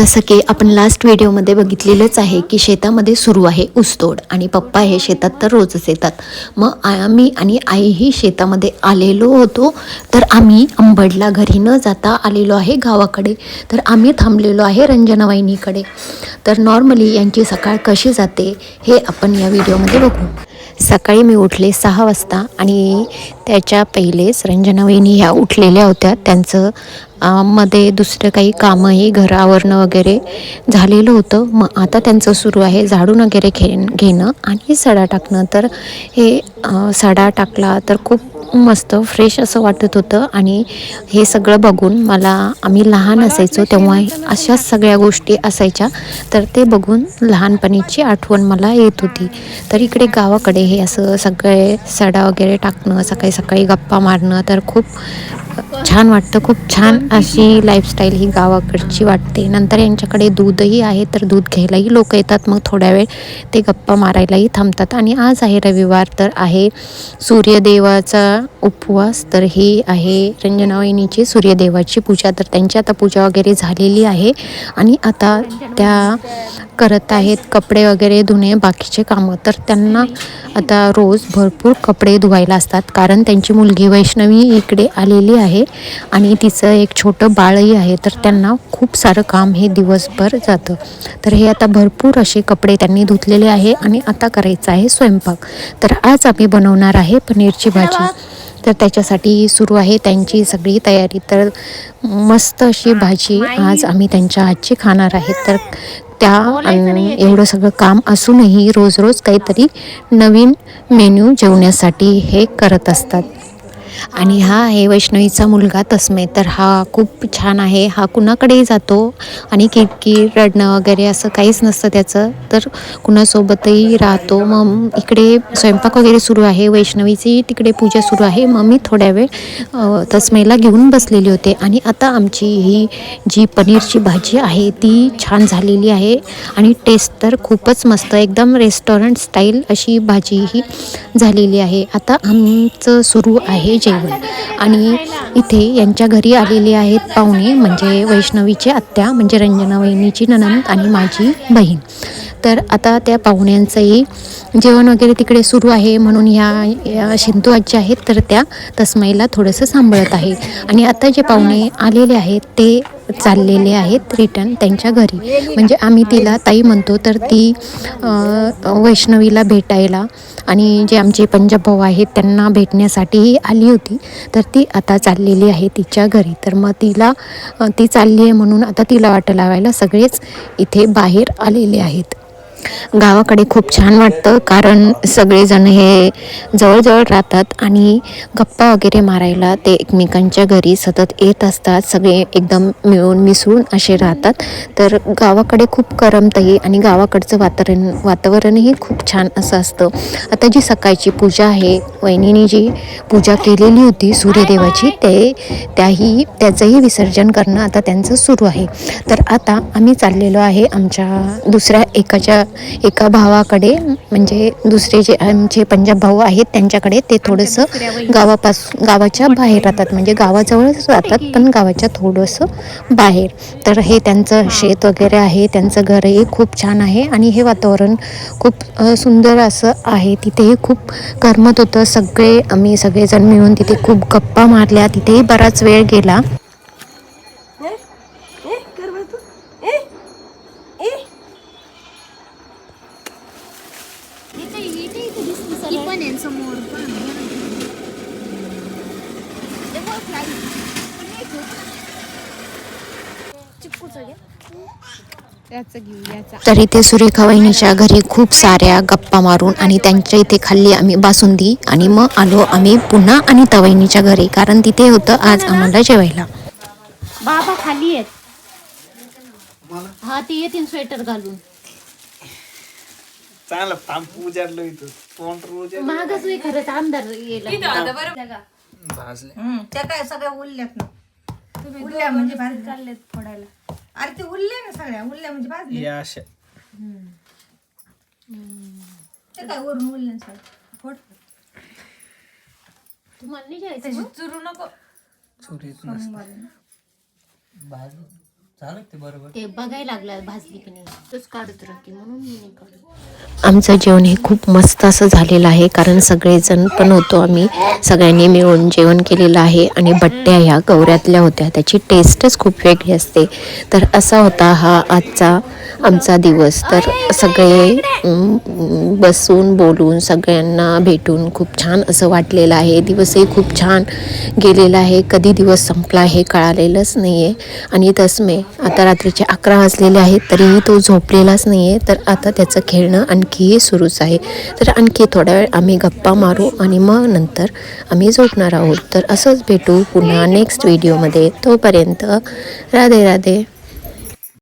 जसं की आपण लास्ट व्हिडिओमध्ये बघितलेलंच आहे की शेतामध्ये सुरू आहे ऊसतोड आणि पप्पा हे शेतात तर रोजच येतात. मग आम्ही आणि आईही शेतामध्ये आलेलो होतो. तर आम्ही अंबडला घरी न जाता आलेलो आहे गावाकडे. तर आम्ही थांबलेलो आहे रंजना वहिनीकडे. तर नॉर्मली यांची सकाळ कशी जाते हे आपण या व्हिडिओमध्ये बघू. सकाळी मी उठले 6 वाजता आणि त्याच्या पहिलेच रंजना वहिनी ह्या उठलेल्या होत्या. त्यांचं मध्ये दुसरं काही कामही घरावरनं वगैरे झालेलं होतं. मग आता त्यांचं सुरू आहे झाडून वगैरे घेणं आणि सडा टाकणं. तर हे सडा टाकला तर खूप मस्त फ्रेश असं वाटत होतं. आणि हे सगळं बघून आम्ही लहान असायचो तेव्हा अशाच सगळ्या गोष्टी असायच्या. तर ते बघून लहानपणीची आठवण मला येत होती. तर इकडे गावाकडे हे असं सगळे सडा वगैरे टाकणं, सकाळी सकाळी गप्पा मारणं तर खूप छान वाटतं. खूप छान अशी लाईफस्टाईल ही गावाकडची वाटते. नंतर यांच्याकडे दूधही आहे तर दूध घ्यायलाही लोक येतात. मग थोड्या वेळ ते गप्पा मारायलाही थांबतात. आणि आज आहे रविवार, तर आहे सूर्यदेवाचा उपवास. तर ही आहे रंजना वहिनीची सूर्यदेवाची पूजा. तर त्यांची आता पूजा वगैरे झालेली आहे आणि आता त्या करत आहेत कपडे वगैरे धुणे, बाकीचे कामं. तर त्यांना आता रोज भरपूर कपडे धुवायला असतात कारण त्यांची मुलगी वैष्णवी इकडे आलेली आहे आणि तिचं एक छोटं बाळही आहे. तर त्यांना खूप सारं काम हे दिवसभर जातं. तर हे आता भरपूर असे कपडे त्यांनी धुतलेले आहे आणि आता करायचं आहे स्वयंपाक. तर आज आम्ही बनवणार आहे पनीरची भाजी. तर त्याच्यासाठी सुरू आहे त्यांची सगळी तयारी. तर मस्त अशी भाजी आज आम्ही त्यांच्या हातची खाणार आहे. तर एवढं सगळं काम असूनही रोज रोज काहीतरी नवीन मेन्यू जेवण्यासाठी हे करत असतात. आणि हा आहे वैष्णवीचा मुलगा तस्मै. तर हा खूप छान आहे. हा कुणाकडेही जातो आणि किरकिर रडणं वगैरे असं काहीच नसतं त्याचं. तर कुणासोबतही राहतो. मग इकडे स्वयंपाक वगैरे सुरू आहे, वैष्णवीची तिकडे पूजा सुरू आहे. मग मी थोड्या वेळ तस्मैला घेऊन बसलेली होते. आणि आता आमची ही जी पनीरची भाजी आहे ती छान झालेली आहे आणि टेस्ट तर खूपच मस्त, एकदम रेस्टॉरंट स्टाईल अशी भाजी ही झालेली आहे. आता आमचं सुरू आहे जेवण. आणि इथे यांच्या घरी आलेले आहेत पाहुणे, म्हणजे वैष्णवीचे आत्या, म्हणजे रंजना वहिनीची नणंद आणि माझी बहीण. तर आता त्या पाहुण्यांचंही जेवण वगैरे तिकडे सुरू आहे. म्हणून ह्या शिंतू आजी आहेत तर त्या तस्मैला थोडंसं सांभाळत आहे. आणि आता जे पाहुणे आलेले आहेत ते चाललेले आहेत रिटर्न त्यांच्या घरी. म्हणजे आम्ही तिला ताई म्हणतो. तर ती वैष्णवीला भेटायला आणि जे आमचे पंजाब भाऊ आहेत त्यांना भेटण्यासाठीही आली होती. तर ती आता चाललेली आहे तिच्या घरी. तर मग ती चालली आहे म्हणून आता तिला वाटं लावायला सगळेच इथे बाहेर आलेले आहेत. गावाकडे खूप छान वाटतं कारण सगळेजण हे जवळजवळ राहतात आणि गप्पा वगैरे मारायला ते एकमेकांच्या घरी सतत येत असतात. सगळे एकदम मिळून मिसळून असे राहतात. तर गावाकडे खूप करमतंही आणि गावाकडचं वातावरणही खूप छान असं असतं. आता जी सकाळची पूजा आहे, वहिनीने जी पूजा केलेली होती सूर्यदेवाची, त्याचंही विसर्जन करणं आता त्यांचं सुरू आहे. तर आता आम्ही चाललेलो आहे आमच्या दुसऱ्या एका भावाकडे, म्हणजे दुसरे जे आमचे पंजाब भाऊ आहेत त्यांच्याकडे. ते थोडंसं गावाच्या बाहेर राहतात, म्हणजे गावाजवळच राहतात पण गावाच्या थोडंसं बाहेर. तर हे त्यांचं शेत वगैरे आहे, त्यांचं घरही खूप छान आहे आणि हे वातावरण खूप सुंदर असं आहे. तिथेही खूप करमत होतं. आम्ही सगळेजण मिळून तिथे खूप गप्पा मारल्या. तिथेही बराच वेळ गेला. तर इथे सुरेखा वहिनीच्या घरी खूप साऱ्या गप्पा मारून आणि त्यांच्या इथे खाल्ली आम्ही बासुंदी. आणि मग आलो आम्ही पुन्हा अनिता वहिनीच्या घरी कारण तिथे होतं आज आम्हाला जेवायला. बाबा खाली आहेत. हा ती येतील स्वेटर घालून. चांगलं थांब उजाडलं इथं तोंड रोज मागच वे खरंच अंधार येईल. त्या काय सगळ्या उरल्यात ना. उरल्या म्हणजे भाजले चाललेत फोडायला. अरे ते उरले ना सगळ्या, उरल्या म्हणजे भाजले. या अशा ते काय वरून उरल्या सगळ्या फोड. तुम्हाला नाही जायचं चुरू नको. चोरीत ते बघायला लागलं भाजली की नाही तोच काढत राहते म्हणून मी नाही काढत. आमचं जेवण हे खूप मस्त असं झालेलं आहे, कारण सगळेजण पण होतो आम्ही, सगळ्यांनी मिळून जेवण केलेलं आहे. आणि बट्ट्या ह्या गवऱ्यातल्या होत्या, त्याची टेस्टच खूप वेगळी असते. तर असा होता हा आजचा आमचा दिवस. तर सगळे बसून बोलून सगळ्यांना भेटून खूप छान असं वाटलेलं आहे. दिवसही खूप छान गेलेला आहे, कधी दिवस संपला हे कळालेलंच नाही आहे. आणि तसमे आता रात्रीचे 11 वाजलेले आहेत, तरीही तो झोपलेलाच नाही आहे. तर आता त्याचं खेळणं आणखीही सुरूच आहे. तर आणखी थोड्या वेळ आम्ही गप्पा मारू आणि मग नंतर आम्ही झोपणार आहोत. तर असंच भेटू पुन्हा नेक्स्ट व्हिडिओमध्ये. तोपर्यंत राधे राधे.